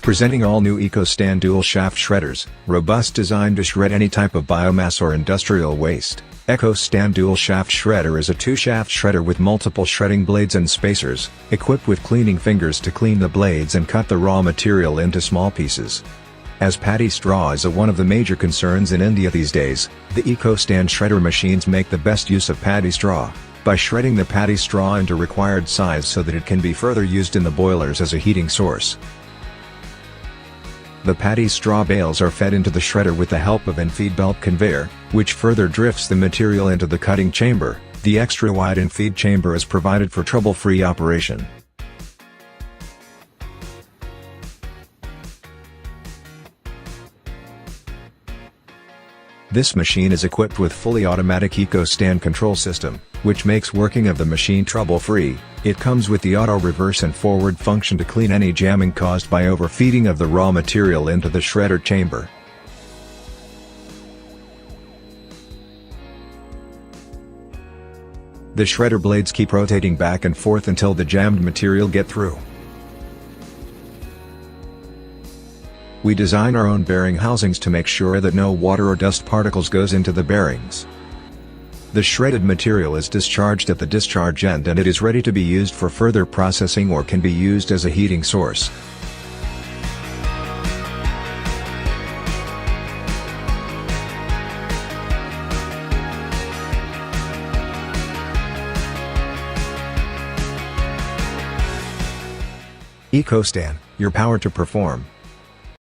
Presenting all new Ecostan Dual shaft shredders, robust design to shred any type of biomass or industrial waste. Ecostan Dual shaft shredder is a 2-shaft shredder with multiple shredding blades and spacers, equipped with cleaning fingers to clean the blades and cut the raw material into small pieces. As paddy straw is one of the major concerns in India these days, the Ecostan Shredder machines make the best use of paddy straw, by shredding the paddy straw into required size so that it can be further used in the boilers as a heating source. The paddy straw bales are fed into the shredder with the help of In-feed Belt Conveyor, which further drifts the material into the cutting chamber. The extra-wide in-feed chamber is provided for trouble-free operation. This machine is equipped with fully automatic Ecostan control system, which makes working of the machine trouble-free. It comes with the auto reverse and forward function to clean any jamming caused by overfeeding of the raw material into the shredder chamber. The shredder blades keep rotating back and forth until the jammed material get through. We design our own bearing housings to make sure that no water or dust particles goes into the bearings. The shredded material is discharged at the discharge end and it is ready to be used for further processing or can be used as a heating source. Ecostan, your power to perform.